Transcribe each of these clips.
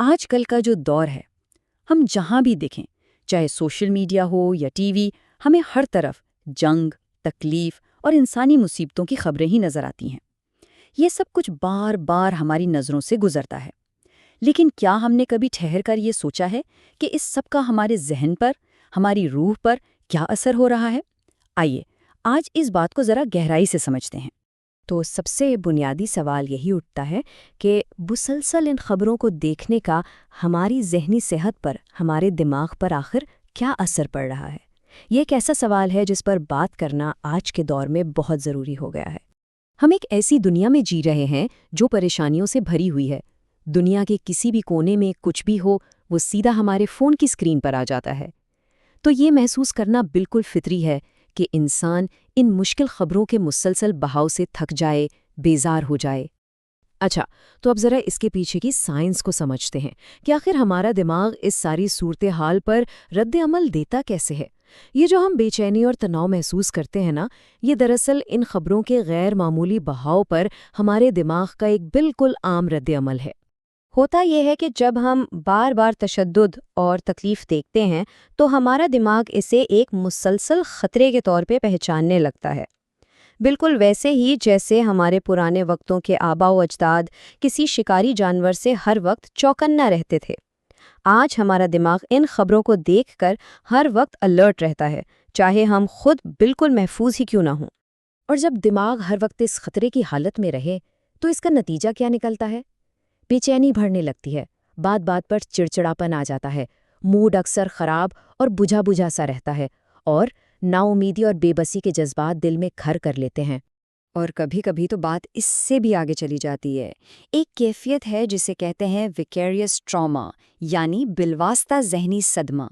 آج کل کا جو دور ہے، ہم جہاں بھی دیکھیں، چاہے سوشل میڈیا ہو یا ٹی وی، ہمیں ہر طرف جنگ، تکلیف اور انسانی مصیبتوں کی خبریں ہی نظر آتی ہیں۔ یہ سب کچھ بار بار ہماری نظروں سے گزرتا ہے، لیکن کیا ہم نے کبھی ٹھہر کر یہ سوچا ہے کہ اس سب کا ہمارے ذہن پر، ہماری روح پر کیا اثر ہو رہا ہے؟ آئیے آج اس بات کو ذرا گہرائی سے سمجھتے ہیں۔ تو سب سے بنیادی سوال یہی اٹھتا ہے کہ مسلسل ان خبروں کو دیکھنے کا ہماری ذہنی صحت پر، ہمارے دماغ پر آخر کیا اثر پڑ رہا ہے؟ یہ ایک ایسا سوال ہے جس پر بات کرنا آج کے دور میں بہت ضروری ہو گیا ہے۔ ہم ایک ایسی دنیا میں جی رہے ہیں جو پریشانیوں سے بھری ہوئی ہے۔ دنیا کے کسی بھی کونے میں کچھ بھی ہو، وہ سیدھا ہمارے فون کی اسکرین پر آ جاتا ہے۔ تو یہ محسوس کرنا بالکل فطری ہے کہ انسان ان مشکل خبروں کے مسلسل بہاؤ سے تھک جائے، بیزار ہو جائے۔ اچھا، تو اب ذرا اس کے پیچھے کی سائنس کو سمجھتے ہیں کہ آخر ہمارا دماغ اس ساری صورتحال پر رد عمل دیتا کیسے ہے۔ یہ جو ہم بے چینی اور تناؤ محسوس کرتے ہیں نا، یہ دراصل ان خبروں کے غیر معمولی بہاؤ پر ہمارے دماغ کا ایک بالکل عام رد عمل ہے۔ ہوتا یہ ہے کہ جب ہم بار بار تشدد اور تکلیف دیکھتے ہیں تو ہمارا دماغ اسے ایک مسلسل خطرے کے طور پہ پہچاننے لگتا ہے، بالکل ویسے ہی جیسے ہمارے پرانے وقتوں کے آباء و اجداد کسی شکاری جانور سے ہر وقت چوکنا رہتے تھے۔ آج ہمارا دماغ ان خبروں کو دیکھ کر ہر وقت الرٹ رہتا ہے، چاہے ہم خود بالکل محفوظ ہی کیوں نہ ہوں۔ اور جب دماغ ہر وقت اس خطرے کی حالت میں رہے تو اس کا نتیجہ کیا نکلتا ہے؟ بے چینی بڑھنے لگتی ہے، بات بات پر چڑچڑاپن آ جاتا ہے، موڈ اکثر خراب اور بجھا بجھا سا رہتا ہے، اور نا امیدی اور بے بسی کے جذبات دل میں گھر کر لیتے ہیں۔ اور کبھی کبھی تو بات اس سے بھی آگے چلی جاتی ہے۔ ایک کیفیت ہے جسے کہتے ہیں ویکیریس ٹراما، یعنی بالواسطہ ذہنی صدمہ۔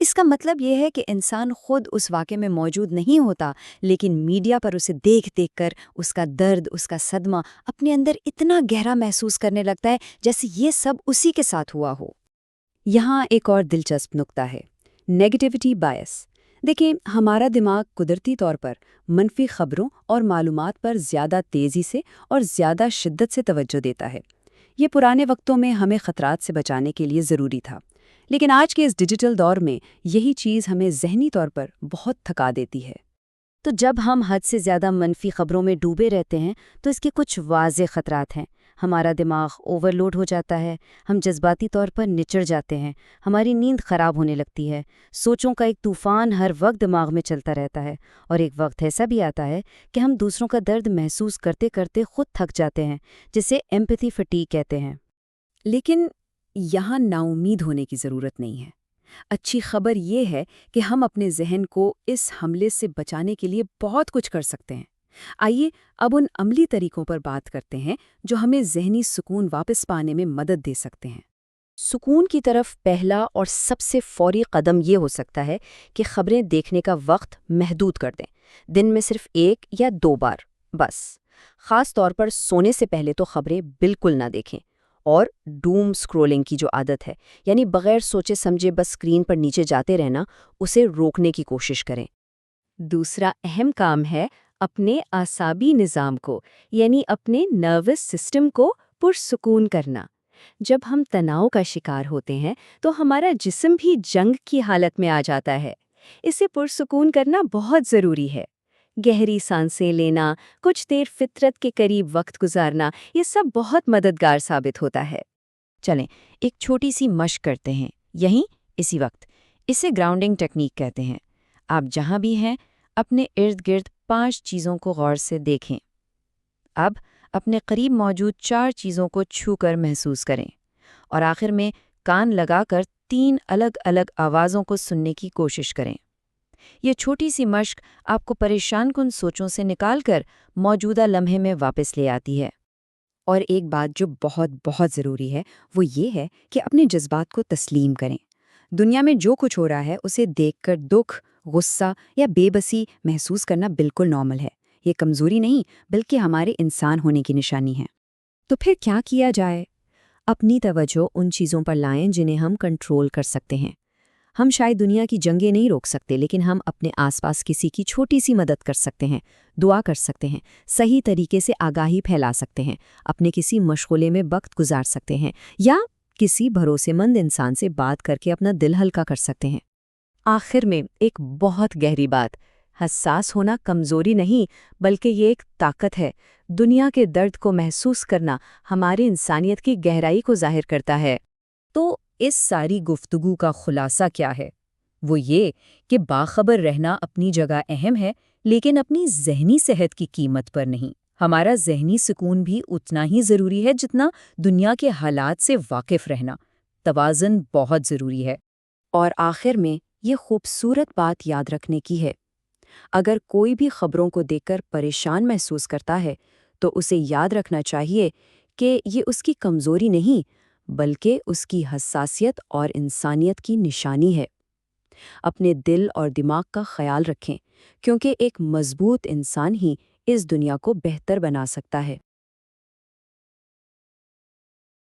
اس کا مطلب یہ ہے کہ انسان خود اس واقعے میں موجود نہیں ہوتا، لیکن میڈیا پر اسے دیکھ دیکھ کر اس کا درد، اس کا صدمہ اپنے اندر اتنا گہرا محسوس کرنے لگتا ہے جیسے یہ سب اسی کے ساتھ ہوا ہو۔ یہاں ایک اور دلچسپ نقطہ ہے، نیگیٹیوٹی بائس۔ دیکھیں، ہمارا دماغ قدرتی طور پر منفی خبروں اور معلومات پر زیادہ تیزی سے اور زیادہ شدت سے توجہ دیتا ہے۔ یہ پرانے وقتوں میں ہمیں خطرات سے بچانے کے لیے ضروری تھا، لیکن آج کے اس ڈیجیٹل دور میں یہی چیز ہمیں ذہنی طور پر بہت تھکا دیتی ہے۔ تو جب ہم حد سے زیادہ منفی خبروں میں ڈوبے رہتے ہیں تو اس کے کچھ واضح خطرات ہیں۔ ہمارا دماغ اوور لوڈ ہو جاتا ہے، ہم جذباتی طور پر نچڑ جاتے ہیں، ہماری نیند خراب ہونے لگتی ہے، سوچوں کا ایک طوفان ہر وقت دماغ میں چلتا رہتا ہے، اور ایک وقت ایسا بھی آتا ہے کہ ہم دوسروں کا درد محسوس کرتے کرتے خود تھک جاتے ہیں، جسے ایمپیتھی فٹیگ کہتے ہیں۔ لیکن یہاں نا امید ہونے کی ضرورت نہیں ہے۔ اچھی خبر یہ ہے کہ ہم اپنے ذہن کو اس حملے سے بچانے کے لیے بہت کچھ کر سکتے ہیں۔ آئیے اب ان عملی طریقوں پر بات کرتے ہیں جو ہمیں ذہنی سکون واپس پانے میں مدد دے سکتے ہیں۔ سکون کی طرف پہلا اور سب سے فوری قدم یہ ہو سکتا ہے کہ خبریں دیکھنے کا وقت محدود کر دیں، دن میں صرف 1 یا 2 بار بس۔ خاص طور پر سونے سے پہلے تو خبریں بالکل نہ دیکھیں، اور ڈوم سکرولنگ کی جو عادت ہے، یعنی بغیر سوچے سمجھے بس اسکرین پر نیچے جاتے رہنا، اسے روکنے کی کوشش کریں۔ دوسرا اہم کام ہے اپنے اعصابی نظام کو، یعنی اپنے نروس سسٹم کو پرسکون کرنا۔ جب ہم تناؤ کا شکار ہوتے ہیں تو ہمارا جسم بھی جنگ کی حالت میں آ جاتا ہے۔ اسے پرسکون کرنا بہت ضروری ہے۔ گہری سانسیں لینا، کچھ دیر فطرت کے قریب وقت گزارنا، یہ سب بہت مددگار ثابت ہوتا ہے۔ چلیں ایک چھوٹی سی مشق کرتے ہیں، یہیں اسی وقت۔ اسے گراؤنڈنگ ٹیکنیک کہتے ہیں۔ آپ جہاں بھی ہیں اپنے ارد گرد 5 چیزوں کو غور سے دیکھیں۔ اب اپنے قریب موجود 4 چیزوں کو چھو کر محسوس کریں، اور آخر میں کان لگا کر 3 الگ الگ آوازوں کو سننے کی کوشش کریں۔ یہ چھوٹی سی مشق آپ کو پریشان کن سوچوں سے نکال کر موجودہ لمحے میں واپس لے آتی ہے۔ اور ایک بات جو بہت بہت ضروری ہے وہ یہ ہے کہ اپنے جذبات کو تسلیم کریں۔ دنیا میں جو کچھ ہو رہا ہے اسے دیکھ کر دکھ، غصہ یا بے بسی محسوس کرنا بالکل نارمل ہے۔ یہ کمزوری نہیں بلکہ ہمارے انسان ہونے کی نشانی ہے۔ تو پھر کیا کیا جائے؟ اپنی توجہ ان چیزوں پر لائیں جنہیں ہم کنٹرول کر سکتے ہیں۔ ہم شاید دنیا کی جنگیں نہیں روک سکتے، لیکن ہم اپنے آس پاس کسی کی چھوٹی سی مدد کر سکتے ہیں، دعا کر سکتے ہیں، صحیح طریقے سے آگاہی پھیلا سکتے ہیں، اپنے کسی مشغلے میں وقت گزار سکتے ہیں، یا کسی بھروسے مند انسان سے بات کر کے اپنا دل ہلکا کر سکتے ہیں۔ آخر میں ایک بہت گہری بات، حساس ہونا کمزوری نہیں بلکہ یہ ایک طاقت ہے۔ دنیا کے درد کو محسوس کرنا ہماری انسانیت کی گہرائی کو ظاہر کرتا ہے۔ تو اس ساری گفتگو کا خلاصہ کیا ہے؟ وہ یہ کہ باخبر رہنا اپنی جگہ اہم ہے، لیکن اپنی ذہنی صحت کی قیمت پر نہیں۔ ہمارا ذہنی سکون بھی اتنا ہی ضروری ہے جتنا دنیا کے حالات سے واقف رہنا۔ توازن بہت ضروری ہے۔ اور آخر میں یہ خوبصورت بات یاد رکھنے کی ہے، اگر کوئی بھی خبروں کو دیکھ کر پریشان محسوس کرتا ہے تو اسے یاد رکھنا چاہیے کہ یہ اس کی کمزوری نہیں بلکہ اس کی حساسیت اور انسانیت کی نشانی ہے۔ اپنے دل اور دماغ کا خیال رکھیں، کیونکہ ایک مضبوط انسان ہی اس دنیا کو بہتر بنا سکتا ہے۔